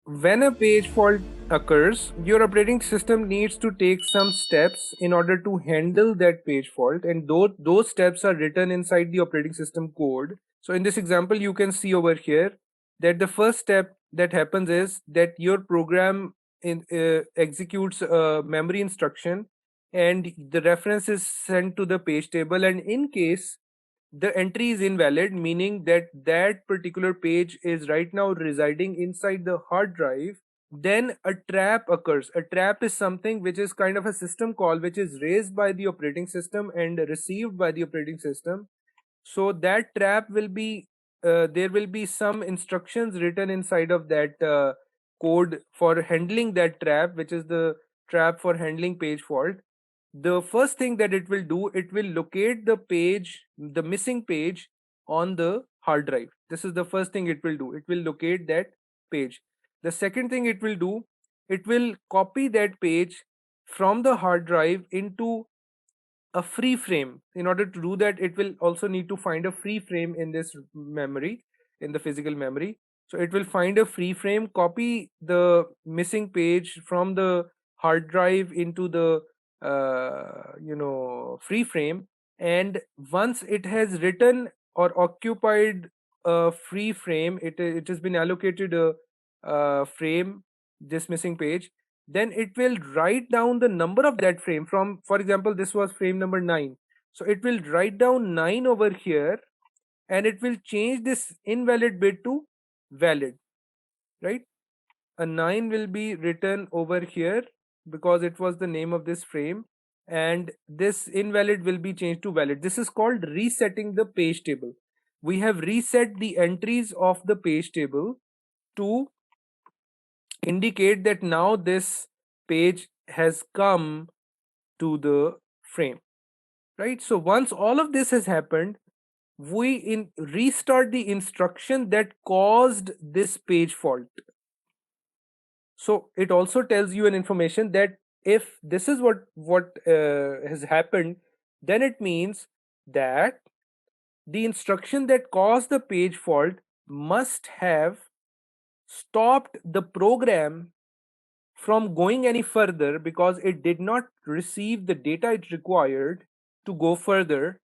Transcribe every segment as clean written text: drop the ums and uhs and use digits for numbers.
when a page fault occurs, your operating system needs to take some steps in order to handle that page fault, and those steps are written inside the operating system code. So in this example, you can see over here that the first step that happens is that your program executes a memory instruction, and the reference is sent to the page table, and in case the entry is invalid, meaning that that particular page is right now residing inside the hard drive, then a trap occurs. A trap is something which is kind of a system call which is raised by the operating system and received by the operating system. So that trap will be there will be some instructions written inside of that code for handling that trap, which is the trap for handling page fault. The first thing that it will do, it will locate the page, the missing page on the hard drive. This is the first thing it will do. It will locate that page. The second thing it will do, it will copy that page from the hard drive into a free frame. In order to do that, it will also need to find a free frame in this memory, in the physical memory. So it will find a free frame, copy the missing page from the hard drive into the free frame. And once it has written or occupied a free frame, it has been allocated a frame, this missing page, then it will write down the number of that frame. From, for example, this was frame number 9, so it will write down 9 over here, and it will change this invalid bit to valid, right? A 9 will be written over here because it was the name of this frame, and this invalid will be changed to valid. This is called resetting the page table. We have reset the entries of the page table to indicate that now this page has come to the frame, right? So once all of this has happened, we restart the instruction that caused this page fault. So it also tells you an information that if this is what has happened, then it means that the instruction that caused the page fault must have stopped the program from going any further because it did not receive the data it required to go further.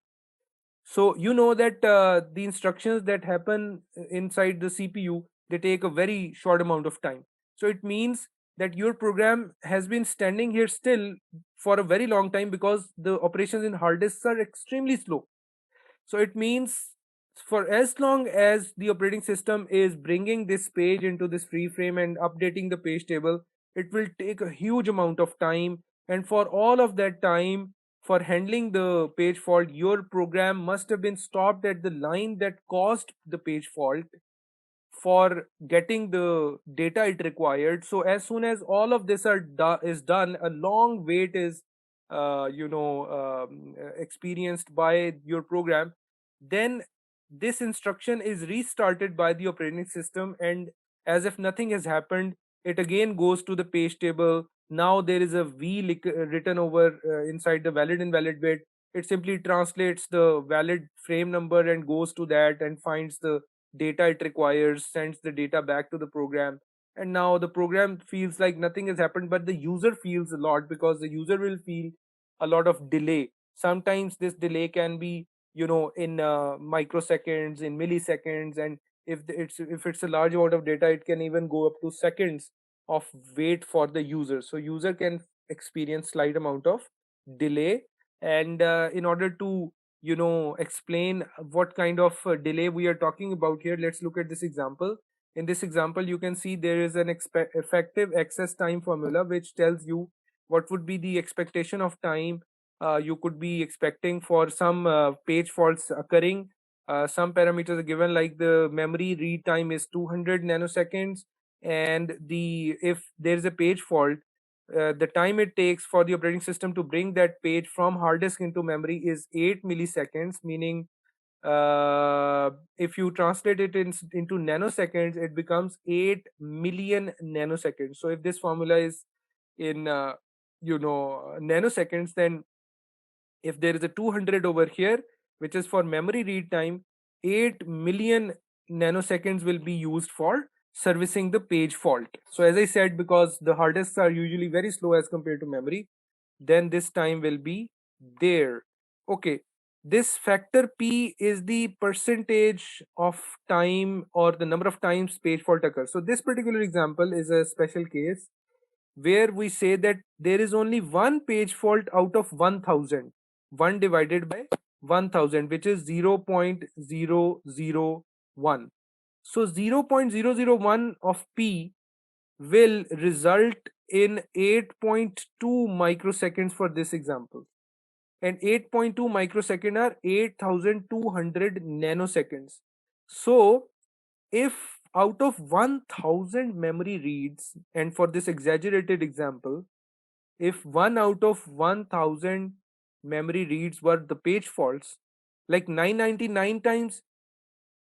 So you know that the instructions that happen inside the CPU, they take a very short amount of time. So it means that your program has been standing here still for a very long time because the operations in hard disks are extremely slow. So it means for as long as the operating system is bringing this page into this free frame and updating the page table, it will take a huge amount of time. And for all of that time, for handling the page fault, your program must have been stopped at the line that caused the page fault for getting the data it required. So as soon as all of this is done, a long wait is experienced by your program. Then this instruction is restarted by the operating system, and as if nothing has happened, it again goes to the page table. Now there is a written over inside the valid invalid bit. It simply translates the valid frame number and goes to that and finds the data it requires, sends the data back to the program. And now the program feels like nothing has happened, but the user feels a lot because the user will feel a lot of delay. Sometimes this delay can be, in microseconds, in milliseconds, and if it's a large amount of data, it can even go up to seconds of wait for the user. So user can experience slight amount of delay. And in order to explain what kind of delay we are talking about here, let's look at this example. In this example, you can see there is an effective access time formula which tells you what would be the expectation of time you could be expecting for some page faults occurring. Some parameters are given, like the memory read time is 200 nanoseconds, and if there is a page fault, the time it takes for the operating system to bring that page from hard disk into memory is 8 milliseconds, meaning if you translate it into nanoseconds, it becomes 8 million nanoseconds. So if this formula is in nanoseconds, then if there is a 200 over here, which is for memory read time, 8 million nanoseconds will be used for servicing the page fault. So as I said, because the hard disks are usually very slow as compared to memory, then this time will be there. Okay, this factor P is the percentage of time or the number of times page fault occurs. So this particular example is a special case where we say that there is only one page fault out of 1000, 1 divided by 1000, which is 0.001. So 0.001 of P will result in 8.2 microseconds for this example. And 8.2 microsecond are 8200 nanoseconds. So if out of 1000 memory reads, and for this exaggerated example, if 1 out of 1000 memory reads were the page faults, like 999 times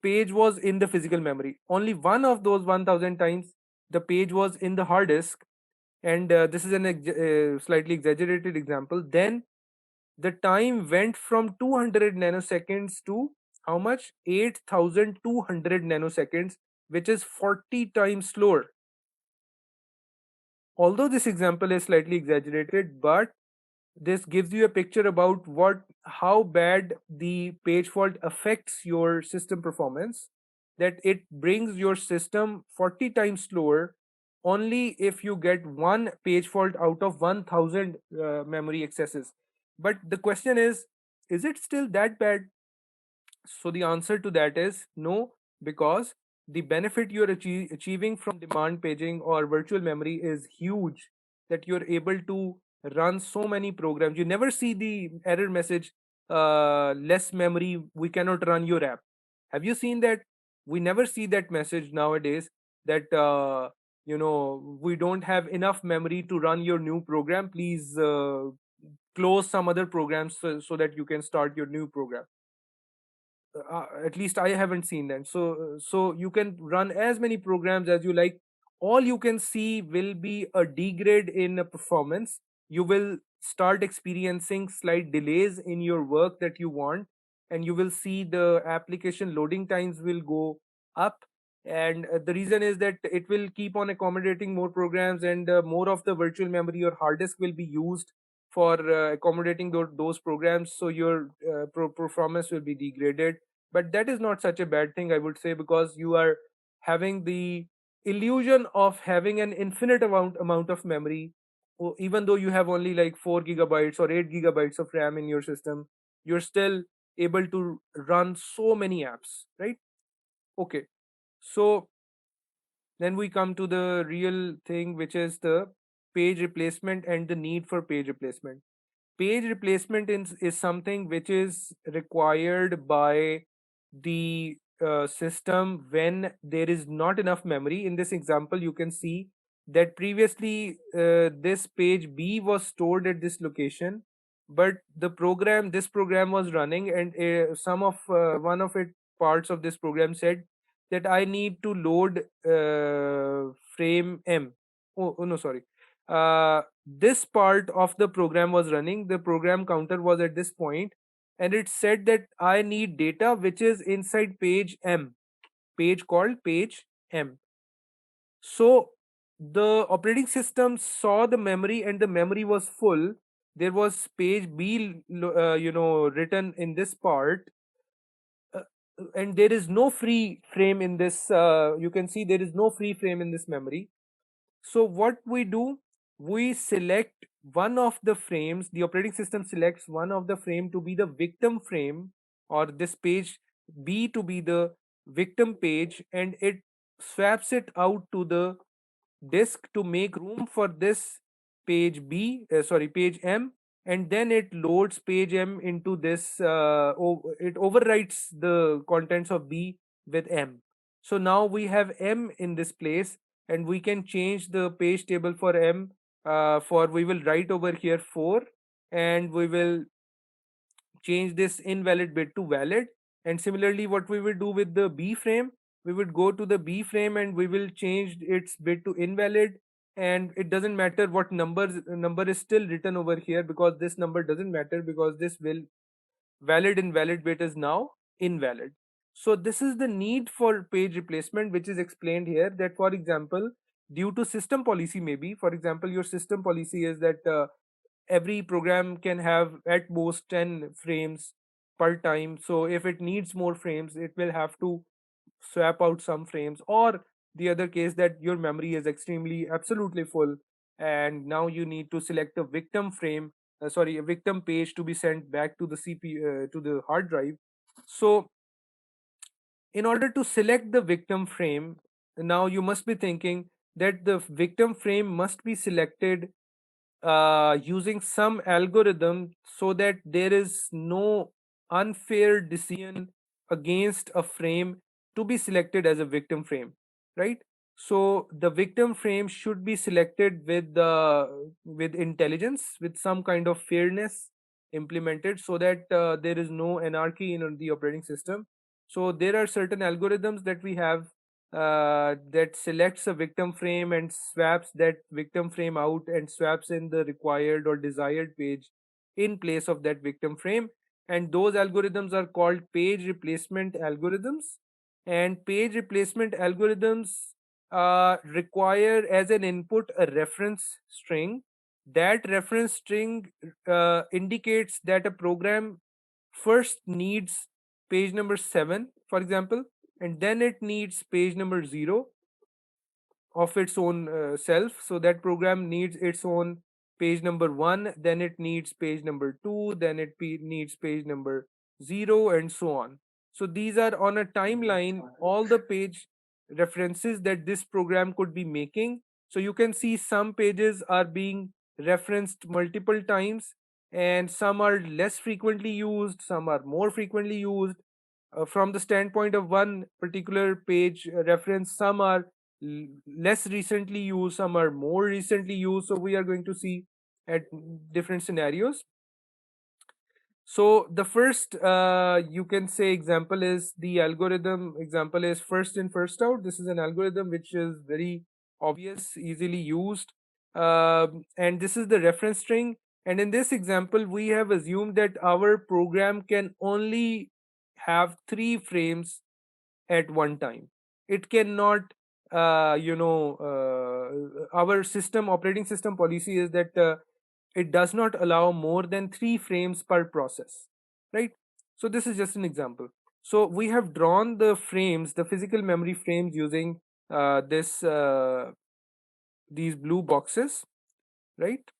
page was in the physical memory, only one of those 1000 times the page was in the hard disk, and this is an slightly exaggerated example, then the time went from 200 nanoseconds to how much? 8200 nanoseconds, which is 40 times slower. Although this example is slightly exaggerated, but this gives you a picture about how bad the page fault affects your system performance, that it brings your system 40 times slower only if you get one page fault out of 1000 memory accesses. But the question is it still that bad? So the answer to that is no, because the benefit you're achieving from demand paging or virtual memory is huge, that you're able to run so many programs. You never see the error message, less memory, we cannot run your app. Have you seen that? We never see that message nowadays, that we don't have enough memory to run your new program. Please close some other programs so that you can start your new program. At least I haven't seen that. So you can run as many programs as you like. All you can see will be a degrade in performance. You will start experiencing slight delays in your work that you want, and you will see the application loading times will go up. And the reason is that it will keep on accommodating more programs, and more of the virtual memory or hard disk will be used for accommodating those programs. So your performance will be degraded, but that is not such a bad thing, I would say, because you are having the illusion of having an infinite amount of memory. Even though you have only like 4 gigabytes or 8 gigabytes of RAM in your system, you're still able to run so many apps, right? Okay, so then we come to the real thing, which is the page replacement and the need for page replacement. Page replacement is something which is required by the system when there is not enough memory. In this example, you can see that previously this page B was stored at this location, but this program was running, and some of one of it parts of this program said that I need to load frame M. Oh no, sorry. This part of the program was running, the program counter was at this point, and it said that I need data which is inside page M, page called page M. So the operating system saw the memory, and the memory was full. There was page B, written in this part, uh, and there is no free frame in this. You can see there is no free frame in this memory. So what we do, we select one of the frames, the operating system selects one of the frame to be the victim frame, or this page B to be the victim page, and it swaps it out to the disk to make room for this page M, and then it loads page M into this, it overwrites the contents of B with M. So now we have M in this place, and we can change the page table for M, for we will write over here 4, and we will change this invalid bit to valid. And similarly, what we will do with the B frame, we would go to the B frame and we will change its bit to invalid, and it doesn't matter what number is still written over here, because this number doesn't matter, because this will valid invalid bit is now invalid. So this is the need for page replacement, which is explained here, that for example, due to system policy, maybe for example your system policy is that every program can have at most 10 frames per time. So if it needs more frames, it will have to swap out some frames, or the other case that your memory is extremely absolutely full, and now you need to select a victim frame, sorry, a victim page to be sent back to the CPU, to the hard drive. So in order to select the victim frame, now you must be thinking that the victim frame must be selected using some algorithm, so that there is no unfair decision against a frame to be selected as a victim frame, right? So the victim frame should be selected with intelligence, with some kind of fairness implemented, so that there is no anarchy in the operating system. So there are certain algorithms that we have that selects a victim frame and swaps that victim frame out and swaps in the required or desired page in place of that victim frame. And those algorithms are called page replacement algorithms. And page replacement algorithms require as an input a reference string. That reference string indicates that a program first needs page number 7, for example, and then it needs page number 0 of its own self. So that program needs its own page number 1, then it needs page number 2, then it needs page number 0, and so on. So these are on a timeline all the page references that this program could be making. So you can see some pages are being referenced multiple times, and some are less frequently used, some are more frequently used. From the standpoint of one particular page reference, some are less recently used, some are more recently used. So we are going to see at different scenarios. So the first you can say example is the algorithm example is first in first out. This is an algorithm which is very obvious, easily used, and this is the reference string. And in this example we have assumed that our program can only have 3 frames at one time. It cannot, our system operating system policy is that it does not allow more than 3 frames per process, right? So this is just an example. So we have drawn the frames, the physical memory frames, using this these blue boxes, right?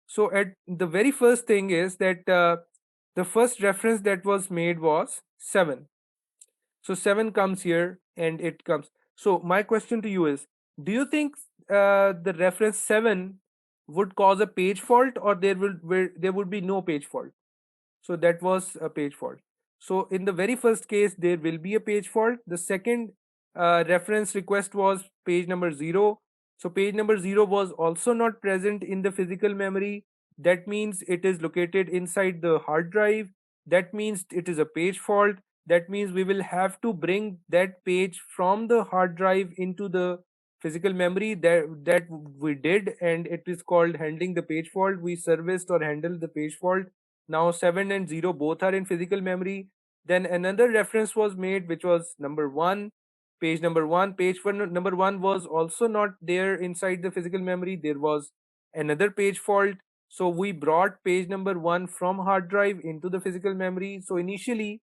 So at the very first thing is that the first reference that was made was 7. So 7 comes here and it comes. So my question to you is, do you think the reference 7 would cause a page fault, or there would be no page fault? So that was a page fault. So in the very first case, there will be a page fault. The second reference request was page number 0. So page number 0 was also not present in the physical memory. That means it is located inside the hard drive. That means it is a page fault. That means we will have to bring that page from the hard drive into the physical memory. That we did, and it is called handling the page fault. We serviced or handled the page fault. Now 7 and 0 both are in physical memory. Then another reference was made, which was number 1, page number 1. Number 1 was also not there inside the physical memory. There was another page fault. So we brought page number 1 from hard drive into the physical memory. So initially,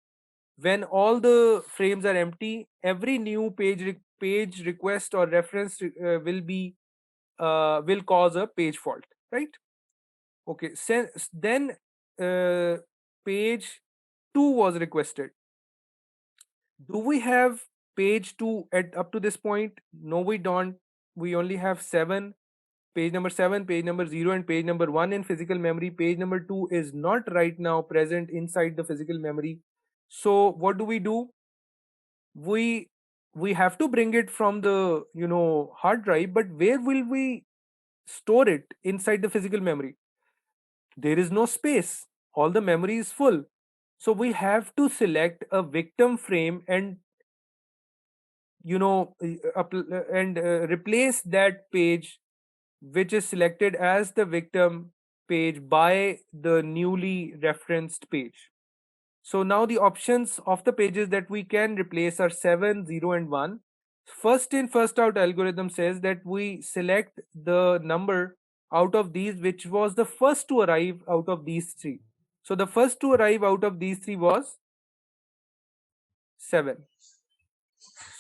when all the frames are empty, every new page request or reference will cause a page fault, right? Okay, then uh, page 2 was requested. Do we have page 2 at up to this point? No, we don't. We only have 7, page number 7, page number 0, and page number 1 in physical memory. Page number 2 is not right now present inside the physical memory. So what do? We we have to bring it from the hard drive, but where will we store it inside the physical memory? There is no space, all the memory is full. So we have to select a victim frame and replace that page which is selected as the victim page by the newly referenced page. So now the options of the pages that we can replace are 7, 0 and 1. First in first out algorithm says that we select the number out of these which was the first to arrive out of these three. So the first to arrive out of these three was 7.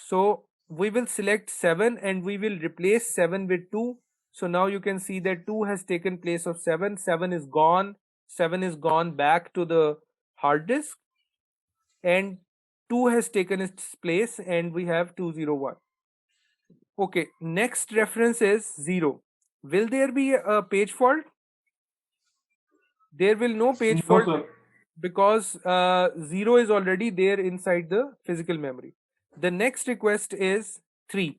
So we will select 7 and we will replace 7 with 2. So now you can see that 2 has taken place of 7. 7 is gone. 7 is gone back to the hard disk, and 2 has taken its place and we have 201. Okay, next reference is 0. Will there be a page fault? There will no page No, fault sir. because 0 is already there inside the physical memory. The next request is 3.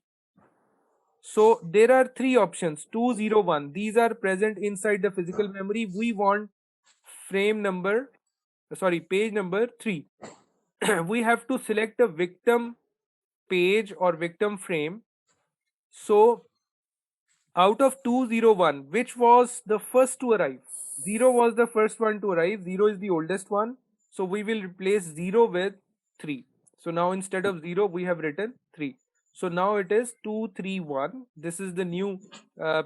So there are three options 201. These are present inside the physical memory. We want page number 3. We have to select a victim page or victim frame. So out of 201, which was the first to arrive? 0 was the first one to arrive. 0 is the oldest one. So we will replace 0 with 3. So now instead of 0, we have written 3. So now it is 231. This is the new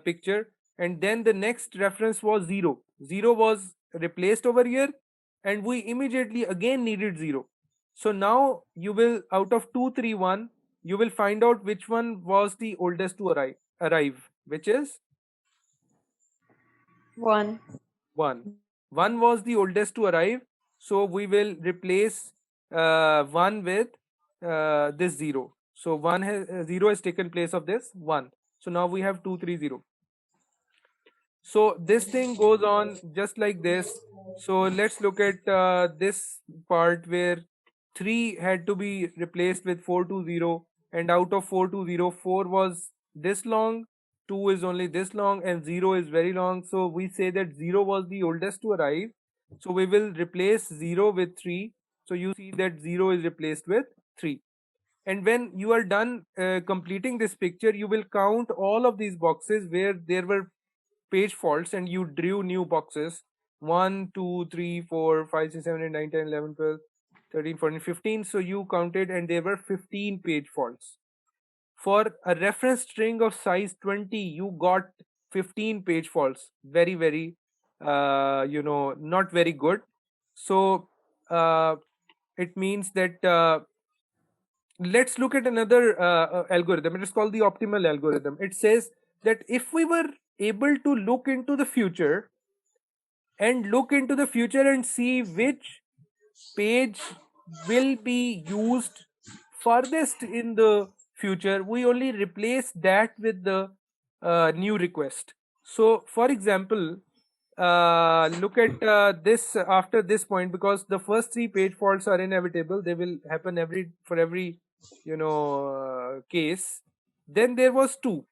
picture. And then the next reference was 0. 0 was replaced over here, and we immediately again needed 0. So now you will, out of 231, you will find out which one was the oldest to arrive, which is 1. 1. 1 was the oldest to arrive, so we will replace 1 with this 0. So 0 has taken place of this 1. So now we have 230. So this thing goes on just like this. So let's look at this part where 3 had to be replaced with 420, and out of 420, 4 was this long, 2 is only this long, and 0 is very long. So we say that 0 was the oldest to arrive. So we will replace 0 with 3. So you see that 0 is replaced with 3. And when you are done completing this picture, you will count all of these boxes where there were page faults and you drew new boxes 1, 2, 3, 4, 5, 6, 7, 8, 9, 10, 11, 12, 13, 14, 15. So you counted and there were 15 page faults. For a reference string of size 20, you got 15 page faults. Very, very, not very good. So it means that let's look at another algorithm. It is called the optimal algorithm. It says that if we were able to look into the future and see which page will be used farthest in the future, we only replace that with the new request. So for example, look at this after this point, because the first three page faults are inevitable. They will happen for every case. Then there was 2.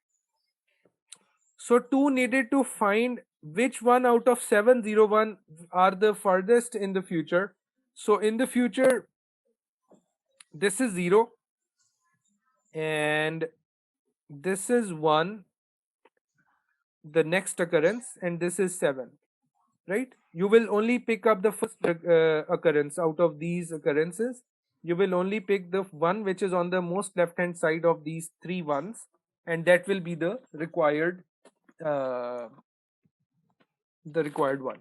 So 2 needed to find which one out of 701 are the farthest in the future. So in the future, this is 0 and this is 1, the next occurrence, and this is 7, right? You will only pick up the first occurrence out of these occurrences. You will only pick the one which is on the most left hand side of these three ones, and that will be the required uh, one.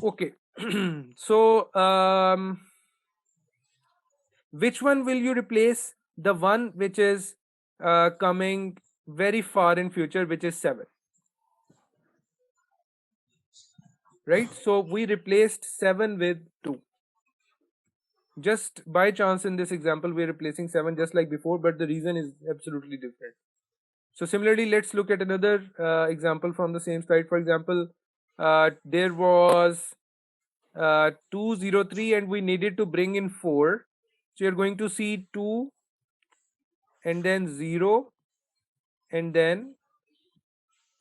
Okay. So which one will you replace? The one which is coming very far in future, which is 7, right? So we replaced 7 with 2. Just by chance in this example we're replacing 7 just like before, but the reason is absolutely different. So similarly, let's look at another example from the same slide. For example, there was 203 and we needed to bring in 4. So you're going to see 2 and then 0 and then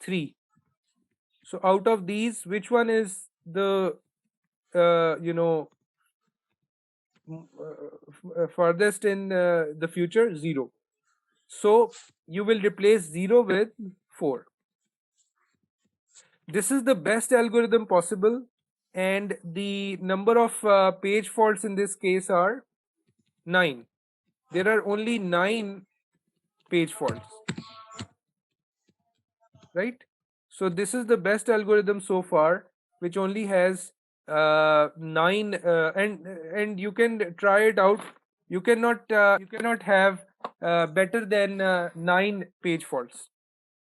3. So out of these, which one is the farthest in the future? 0. So you will replace 0 with 4. This is the best algorithm possible and the number of page faults in this case are 9. There are only 9 page faults, right? So this is the best algorithm so far, which only has 9, and you can try it out. You cannot have better than 9 page faults,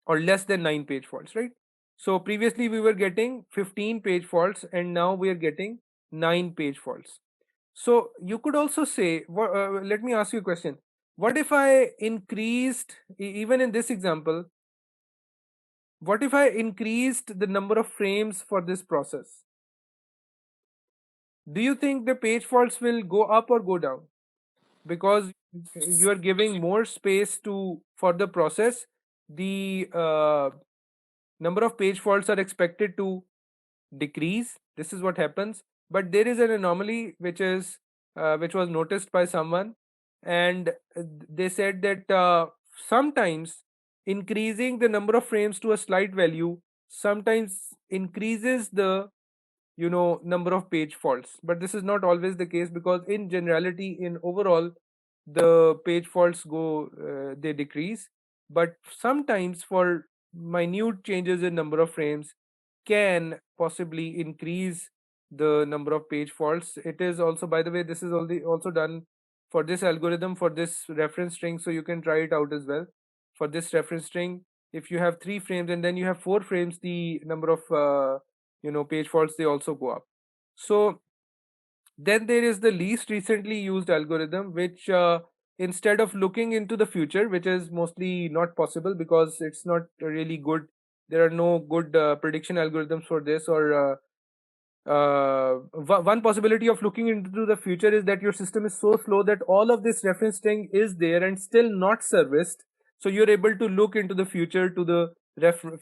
or less than 9 page faults, right? So previously we were getting 15 page faults, and now we are getting 9 page faults. So you could also say, let me ask you a question. What if I increased, even in this example, what if I increased the number of frames for this process? Do you think the page faults will go up or go down? Because you are giving more space to for the process, the number of page faults are expected to decrease. This is what happens. But there is an anomaly which was noticed by someone, and they said that sometimes increasing the number of frames to a slight value sometimes increases the number of page faults, but this is not always the case, because in generality, in overall, the page faults they decrease. But sometimes, for minute changes in number of frames can possibly increase the number of page faults. It is also, by the way, this is also done for this algorithm, for this reference string, so you can try it out as well. For this reference string, if you have 3 frames and then you have 4 frames, the number of page faults, they also go up. So then there is the least recently used algorithm, which instead of looking into the future, which is mostly not possible because it's not really good, there are no good prediction algorithms for this, or one possibility of looking into the future is that your system is so slow that all of this reference string is there and still not serviced, so you're able to look into the future to the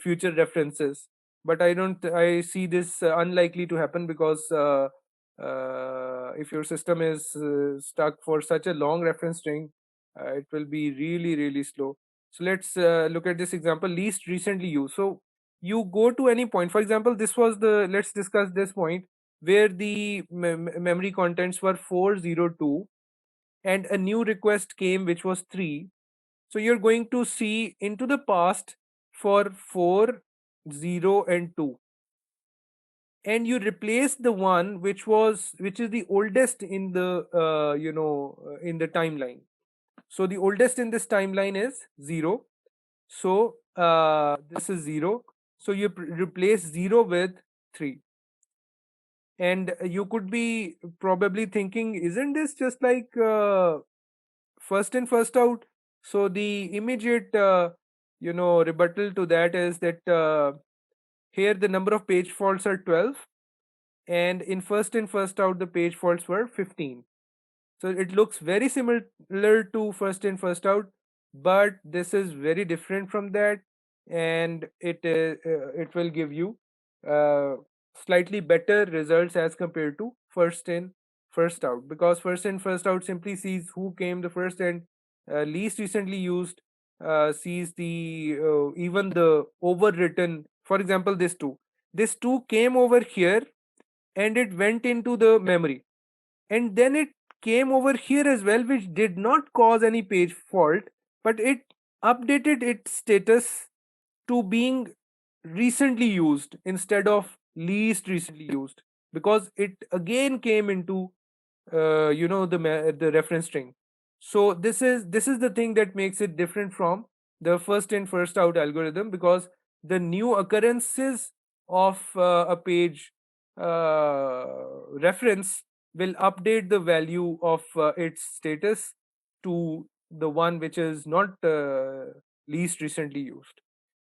future references. But I see this unlikely to happen, because if your system is stuck for such a long reference string, it will be really really slow. So let's look at this example, least recently used. So you go to any point, for example, this was the let's discuss this point where the memory contents were 402 and a new request came which was 3. So you're going to see into the past for 4, 0 and 2, and you replace the one which is the oldest in the in the timeline. So the oldest in this timeline is 0. So this is 0. So you replace 0 with 3. And you could be probably thinking, isn't this just like first in, first out? So the immediate rebuttal to that is that here the number of page faults are 12, and in first in, first out, the page faults were 15. So it looks very similar to first in, first out, but this is very different from that, and it will give you uh, slightly better results as compared to first in, first out, because first in, first out simply sees who came the first, and least recently used sees the even the overwritten. For example, this two came over here and it went into the memory, and then it came over here as well, which did not cause any page fault, but it updated its status to being recently used instead of least recently used, because it again came into the reference string. So this is the thing that makes it different from the first in, first out algorithm, because the new occurrences of a page reference will update the value of its status to the one which is not least recently used.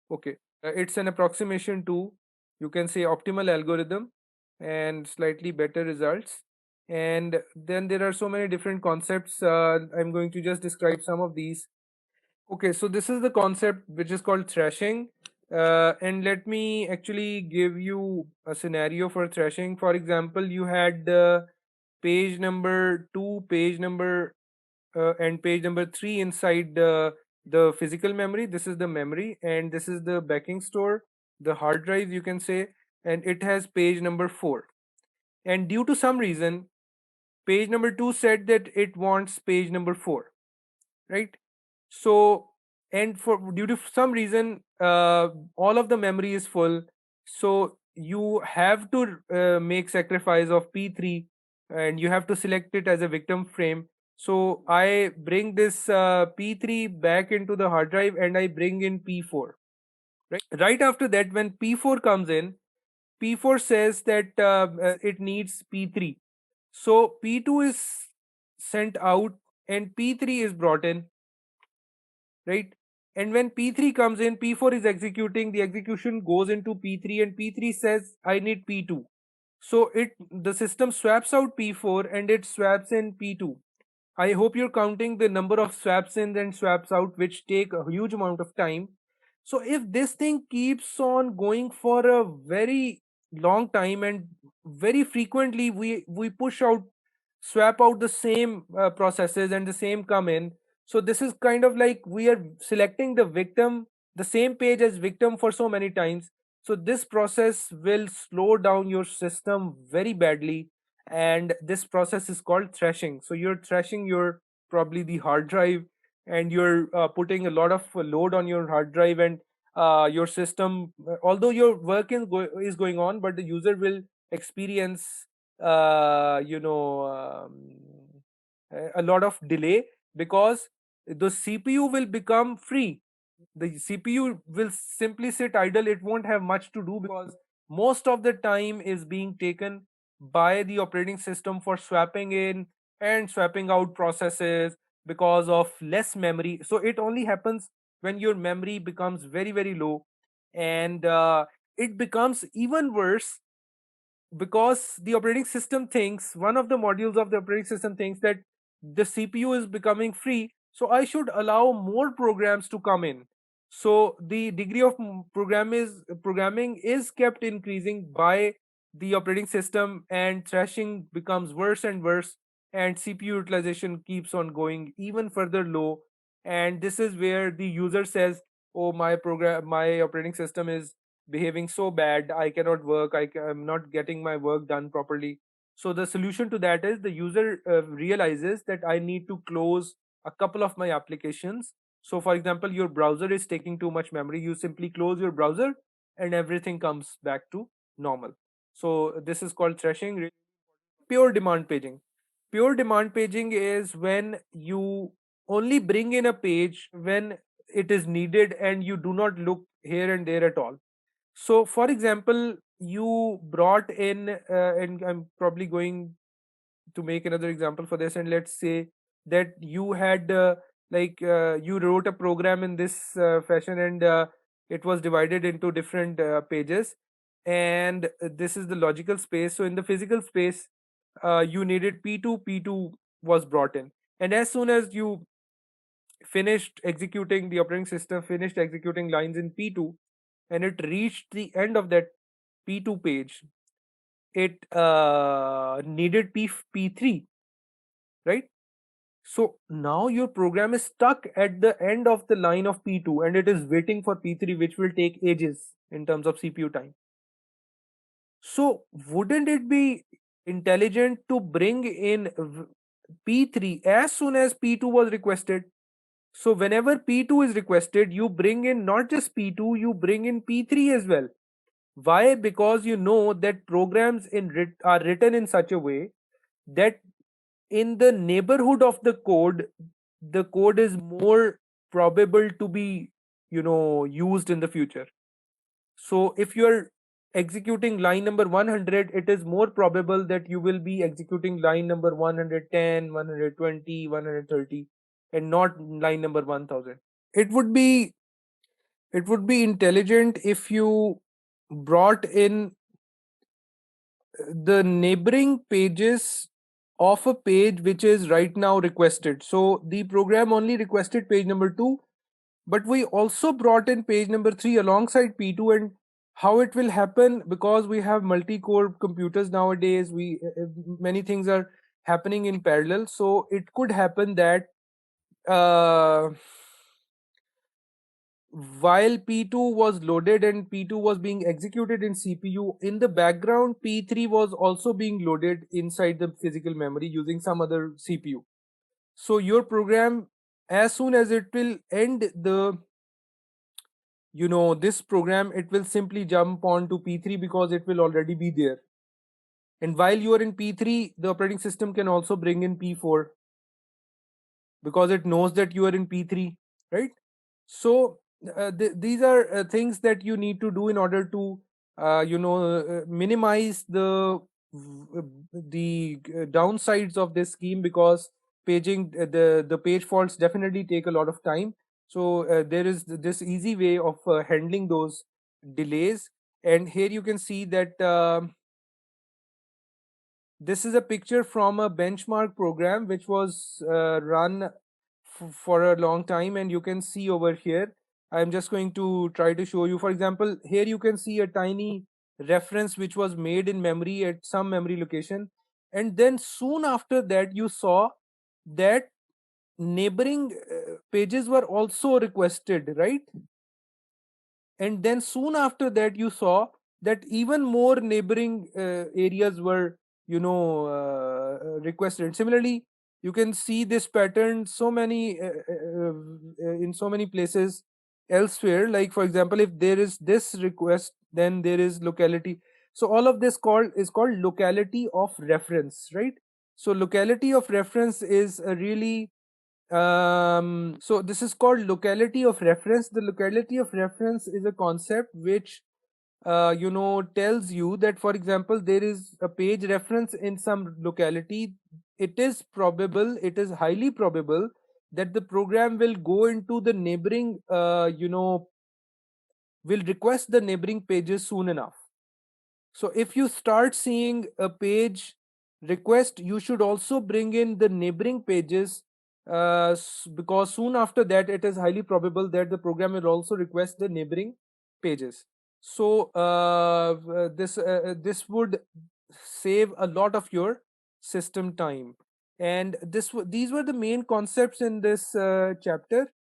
Okay, it's an approximation to, you can say, optimal algorithm and slightly better results. And then there are so many different concepts. I'm going to just describe some of these. Okay, so this is the concept which is called thrashing. And let me actually give you a scenario for thrashing. For example, you had page number 2, page number and page number 3 inside the physical memory. This is the memory, and this is the backing store, the hard drive, you can say, and it has page number 4. and due to some reason, page number 2 said that it wants page number 4, right? So, and for due to some reason, all of the memory is full, so you have to make sacrifice of p3, and you have to select it as a victim frame. So I bring this p3 back into the hard drive, and I bring in p4. Right after that, when p4 comes in, p4 says that it needs p3. So p2 is sent out, and p3 is brought in, right? And when p3 comes in, p4 is executing, the execution goes into p3, and p3 says I need p2. So the system swaps out p4 and it swaps in p2. I hope you're counting the number of swaps in and swaps out, which take a huge amount of time. So if this thing keeps on going for a very long time, and very frequently we push out, swap out the same processes, and the same come in. So this is kind of like we are selecting the victim, the same page as victim for so many times. So this process will slow down your system very badly, and this process is called thrashing. So you're thrashing your, probably the hard drive, and you're putting a lot of load on your hard drive, and your system, although your work is going on, but the user will experience a lot of delay, because the CPU will become free. The CPU will simply sit idle, it won't have much to do, because most of the time is being taken by the operating system for swapping in and swapping out processes, because of less memory. So it only happens when your memory becomes very very low, and it becomes even worse, because the operating system thinks, one of the modules of the operating system thinks that the CPU is becoming free, so I should allow more programs to come in. So the degree of programming is kept increasing by the operating system, and thrashing becomes worse and worse, and CPU utilization keeps on going even further low. And this is where the user says, oh, my operating system is behaving so bad, I cannot work, I'm not getting my work done properly. So the solution to that is, the user realizes that I need to close a couple of my applications. So for example, your browser is taking too much memory, you simply close your browser, and everything comes back to normal. So this is called thrashing. Pure demand paging. Pure demand paging is when you only bring in a page when it is needed, and you do not look here and there at all. So, for example, you brought in, and I'm probably going to make another example for this. And let's say that you had, you wrote a program in this fashion, and it was divided into different pages. And this is the logical space. So, in the physical space, you needed P2, P2 was brought in. And as soon as you finished executing, the operating system finished executing lines in P2, and it reached the end of that P2 page, it needed P3, right? So now your program is stuck at the end of the line of P2, and it is waiting for P3, which will take ages in terms of CPU time. So wouldn't it be intelligent to bring in P3 as soon as P2 was requested? So whenever P2 is requested, you bring in not just P2, you bring in P3 as well. Why? Because you know that programs are written in such a way that in the neighborhood of the code is more probable to be, used in the future. So if you're executing line number 100, it is more probable that you will be executing line number 110, 120, 130, and not line number 1000. It would be intelligent if you brought in the neighboring pages of a page which is right now requested. So the program only requested page number 2, but we also brought in page number 3 alongside P2. And how it will happen, because we have multi-core computers nowadays, we many things are happening in parallel. So it could happen that uh, while P2 was loaded and P2 was being executed in CPU, in the background P3 was also being loaded inside the physical memory using some other CPU. So your program, as soon as it will end the this program, it will simply jump on to P3 because it will already be there. And while you are in P3, the operating system can also bring in P4 because it knows that you are in P3, right? So these are things that you need to do in order to minimize the downsides of this scheme, because paging the page faults definitely take a lot of time. So there is this easy way of handling those delays. And here you can see that this is a picture from a benchmark program which was run for a long time, and you can see over here. I'm just going to try to show you. For example, here you can see a tiny reference which was made in memory at some memory location, and then soon after that you saw that neighboring pages were also requested, right? And then soon after that you saw that even more neighboring areas were requested. Similarly, you can see this pattern so many in so many places elsewhere. Like for example, if there is this request, then there is locality. So all of this called is called locality of reference, right? So locality of reference is a really so this is called locality of reference. The locality of reference is a concept which tells you that, for example, there is a page reference in some locality. It is probable, it is highly probable that the program will go into the neighboring will request the neighboring pages soon enough. So if you start seeing a page request, you should also bring in the neighboring pages, because soon after that it is highly probable that the program will also request the neighboring pages. So this would save a lot of your system time. And these were the main concepts in this chapter.